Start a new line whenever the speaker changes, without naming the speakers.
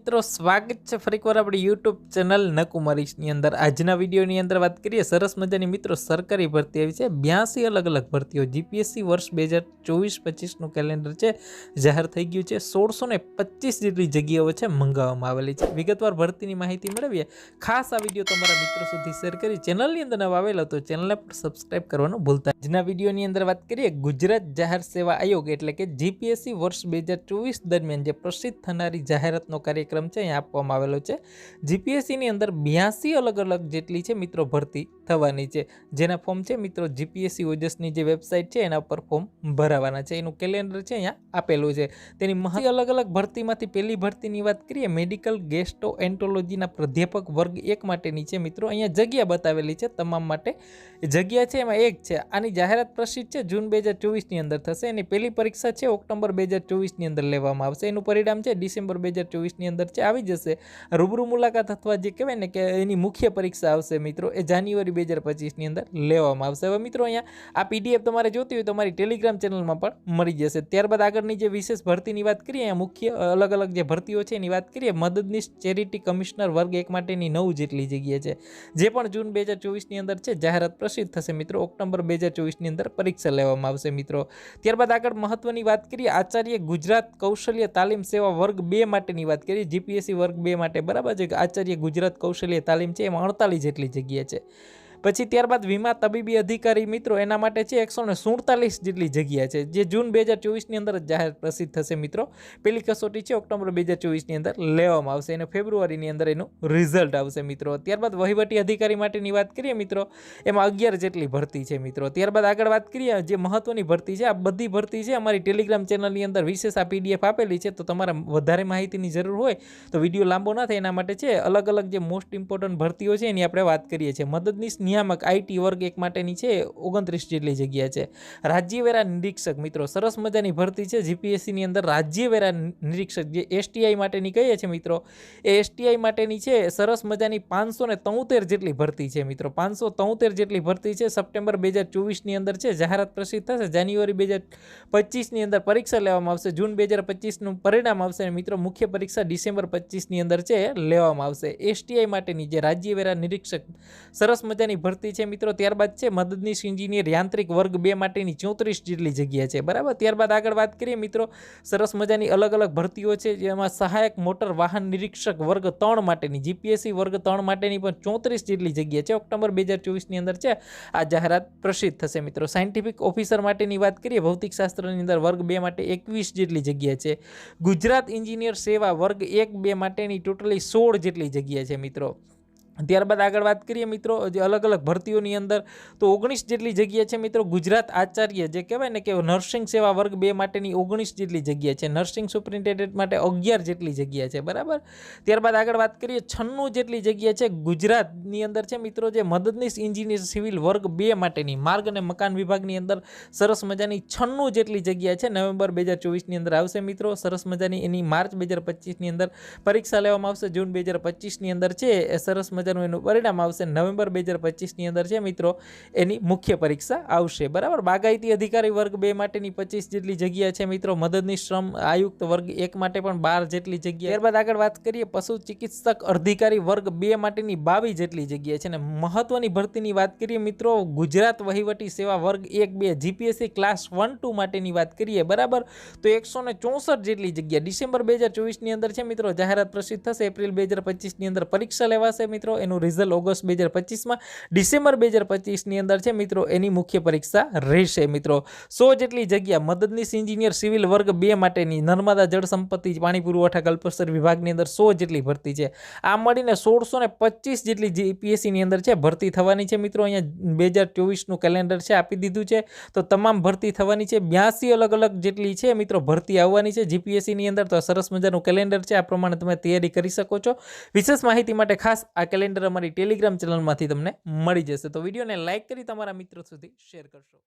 મિત્રો સ્વાગત છે ફરીકવાર આપણી યુટ્યુબ ચેનલ નકુમારીની અંદર। આજના વિડીયોની અંદર વાત કરીએ સરસ મજાની મિત્રો સરકારી ભરતી આવી છે। 82 અલગ અલગ ભરતીઓ જીપીએસસી વર્ષ 2024-25નું કેલેન્ડર છે જાહેર થઈ ગયું છે। 1625 જેટલી જગ્યાઓ છે મંગાવવામાં આવેલી છે। વિગતવાર ભરતીની માહિતી મેળવીએ। ખાસ આ વિડીયો તમારા મિત્રો સુધી શેર કરી ચેનલની અંદર નવા આવેલા તો ચેનલને પણ સબસ્ક્રાઇબ કરવાનું ભૂલતા। આજના વિડીયોની અંદર વાત કરીએ ગુજરાત જાહેર સેવા આયોગ એટલે કે જીપીએસસી વર્ષ 2024 દરમિયાન જે પ્રસિદ્ધ થનારી જાહેરાતનો કાર્યક્રમ છે અહીંયા આપવામાં આવેલો છે। જીપીએસસીની અંદર 82 અલગ અલગ જેટલી છે મિત્રો ભરતી થવાની છે, જેના ફોર્મ છે મિત્રો જીપીએસસી ઓજસની જે વેબસાઇટ છે એના પર ફોર્મ ભરાવાના છે। એનું કેલેન્ડર છે અહીંયા આપેલું છે। તેની માહિતી અલગ અલગ ભરતીમાંથી પહેલી ભરતીની વાત કરીએ મેડિકલ ગેસ્ટ્રોએન્ટરોલોજીના પ્રાધ્યાપક વર્ગ 1 માટેની છે મિત્રો। અહીંયા જગ્યા બતાવેલી છે તમામ માટે, જગ્યા છે એમાં એક છે। આની જાહેરાત પ્રસિદ્ધ છે જૂન 2024ની અંદર થશે। એની પહેલી પરીક્ષા છે ઓક્ટોબર 2024ની અંદર લેવામાં આવશે। એનું પરિણામ છે ડિસેમ્બર 2024ની અંદર છે આવી જશે। રૂબરૂ મુલાકાત અથવા જે કહેવાય ને કે એની મુખ્ય પરીક્ષા આવશે મિત્રો એ જાન્યુઆરી 2025ની અંદર લેવામાં આવશે। હવે મિત્રો અહીંયા આ પીડીએફ તમારે જોતી હોય તો મારી ટેલિગ્રામ ચેનલમાં પણ મળી જશે। ત્યારબાદ આગળની જે વિશેષ ભરતીની વાત કરીએ અહીંયા મુખ્ય અલગ અલગ જે ભરતીઓ છે એની વાત કરીએ મદદનીશ ચેરિટી કમિશનર વર્ગ 1 માટેની 9 જેટલી જગ્યા છે, જે પણ જૂન 2024ની અંદર છે જાહેરાત પ્રસિદ્ધ થશે મિત્રો। ઓક્ટોબર 2024ની અંદર પરીક્ષા લેવામાં આવશે મિત્રો। ત્યારબાદ આગળ મહત્વની વાત કરીએ આચાર્ય ગુજરાત કૌશલ્ય તાલીમ સેવા વર્ગ 2 માટેની વાત કરીએ જીપીએસસી વર્ગ 2 માટે બરાબર છે। આચાર્ય ગુજરાત કૌશલ્ય તાલીમ છે એમાં 48 જેટલી જગ્યા છે। પછી ત્યારબાદ વીમા તબીબી અધિકારી મિત્રો એના માટે છે 147 જેટલી જગ્યા છે, જે જૂન 2024ની અંદર જાહેર પ્રસિદ્ધ થશે મિત્રો। પેલી કસોટી છે ઓક્ટોબર 2024ની અંદર લેવામાં આવશે અને ફેબ્રુઆરીની અંદર એનું રિઝલ્ટ આવશે મિત્રો। ત્યારબાદ વહીવટી અધિકારી માટેની વાત કરીએ મિત્રો એમાં 11 જેટલી ભરતી છે મિત્રો। ત્યારબાદ આગળ વાત કરીએ જે મહત્વની ભરતી છે, આ બધી ભરતી છે અમારી ટેલિગ્રામ ચેનલની અંદર વિશેષ આ પીડીએફ આપેલી છે, તો તમારે વધારે માહિતીની જરૂર હોય તો વિડીયો લાંબો ના થાય એના માટે છે અલગ અલગ જે મોસ્ટ ઇમ્પોર્ટન્ટ ભરતીઓ છે એની આપણે વાત કરીએ છીએ। મદદનીશ નિયામક આઈટી વર્ગ 1 માટેની છે 29 જેટલી જગ્યા છે। રાજ્યવેરા નિરીક્ષક મિત્રો સરસ મજાની ભરતી છે જીપીએસસીની અંદર। રાજ્યવેરા નિરીક્ષક જે એસટીઆઈ માટેની કહીએ છીએ મિત્રો, એ એસટીઆઈ માટેની છે સરસ મજાની 573 જેટલી ભરતી છે મિત્રો। 573 જેટલી ભરતી છે। સપ્ટેમ્બર 2024ની અંદર છે જાહેરાત પ્રસિદ્ધ થશે। જાન્યુઆરી 2025ની અંદર પરીક્ષા લેવામાં આવશે। જૂન 2025નું પરિણામ આવશે મિત્રો। મુખ્ય પરીક્ષા ડિસેમ્બર 25ની અંદર છે લેવામાં આવશે। એસટીઆઈ માટેની જે રાજ્યવેરા નિરીક્ષક સરસ મજાની ભરતી છે મિત્રો। ત્યારબાદ છે મદદનીશ એન્જિનિયર યાંત્રિક વર્ગ 2 માટેની 34 જેટલી જગ્યા છે બરાબર। ત્યારબાદ આગળ વાત કરીએ મિત્રો સરસ મજાની અલગ અલગ ભરતીઓ છે, જેમાં સહાયક મોટર વાહન નિરીક્ષક વર્ગ 3 માટેની જીપીએસસી વર્ગ 3 માટેની પણ 34 જેટલી જગ્યા છે। ઓક્ટોબર 2024ની અંદર છે આ જાહેરાત પ્રસિદ્ધ થશે મિત્રો। સાયન્ટિફિક ઓફિસર માટેની વાત કરીએ ભૌતિક શાસ્ત્રની અંદર વર્ગ 2 માટે 21 જેટલી જગ્યા છે। ગુજરાત એન્જિનિયર સેવા વર્ગ 1-2 માટેની ટોટલી 16 જેટલી જગ્યા છે મિત્રો। ત્યારબાદ આગળ વાત કરીએ મિત્રો જે અલગ અલગ ભરતીઓની અંદર તો 19 જેટલી જગ્યા છે મિત્રો। ગુજરાત આચાર્ય જે કહેવાય ને કે નર્સિંગ સેવા વર્ગ 2 માટેની 19 જેટલી જગ્યા છે। નર્સિંગ સુપરિન્ટેન્ડન્ટ માટે 11 જેટલી જગ્યા છે બરાબર। ત્યારબાદ આગળ વાત કરીએ 96 જેટલી જગ્યા છે ગુજરાતની અંદર છે મિત્રો જે મદદનીશ એન્જિનિયર સિવિલ વર્ગ 2 માટેની માર્ગ અને મકાન વિભાગની અંદર સરસ મજાની 96 જેટલી જગ્યા છે। નવેમ્બર 2024ની અંદર આવશે મિત્રો સરસ મજાની એની માર્ચ 2025ની અંદર પરીક્ષા લેવામાં આવશે। જૂન 2025ની અંદર છે એ સરસ મજા એનું પરિણામ આવશે। નવેમ્બર 2025ની અંદર છે મિત્રો એની મુખ્ય પરીક્ષા આવશે બરાબર। બાગાયતી અધિકારી વર્ગ 2 માટેની 25 જેટલી જગ્યા છે મિત્રો। મદદનીશ શ્રમ આયુક્ત વર્ગ 1 માટે પણ 12 જેટલી જગ્યા। ત્યારબાદ આગળ વાત કરીએ પશુ ચિકિત્સક અધિકારી વર્ગ 2 માટેની 22 જેટલી જગ્યા છે। અને મહત્વની ભરતીની વાત કરીએ મિત્રો ગુજરાત વહીવટી સેવા વર્ગ 1-2 જીપીએસસી ક્લાસ 1-2 માટેની વાત કરીએ બરાબર, તો 164 જેટલી જગ્યા ડિસેમ્બર 2024ની અંદર છે મિત્રો જાહેરાત પ્રસિદ્ધ થશે। એપ્રિલ 2025ની અંદર પરીક્ષા લેવાશે મિત્રો। એનું રિઝલ્ટ ઓગસ્ટ 2025માં, ડિસેમ્બર 2025ની અંદર છે મિત્રો એની મુખ્ય પરીક્ષા રહેશે મિત્રો। 100 જેટલી જગ્યા મદદનીશ એન્જિનિયર સિવિલ વર્ગ 2 માટેની નર્મદા જળ સંપત્તિ પાણી પુરવઠા કલ્પસર વિભાગની અંદર 100 જેટલી ભરતી છે। આ મળીને 1625 જેટલી જીપીએસસીની અંદર છે ભરતી થવાની છે મિત્રો। અહીંયા 2024નું કેલેન્ડર છે આપી દીધું છે, તો તમામ ભરતી થવાની છે। 82 અલગ અલગ જેટલી છે મિત્રો ભરતી આવવાની છે જીપીએસસીની અંદર। તો સરસ મજાનું કેલેન્ડર છે, આ પ્રમાણે તમે તૈયારી કરી શકો છો। વિશેષ માહિતી માટે ખાસ આ કેલેન્ડર અમારી ટેલિગ્રામ ચેનલમાંથી તમને મળી જશે। તો વિડીયોને લાઇક કરી તમારા મિત્રો સુધી શેર કરશો।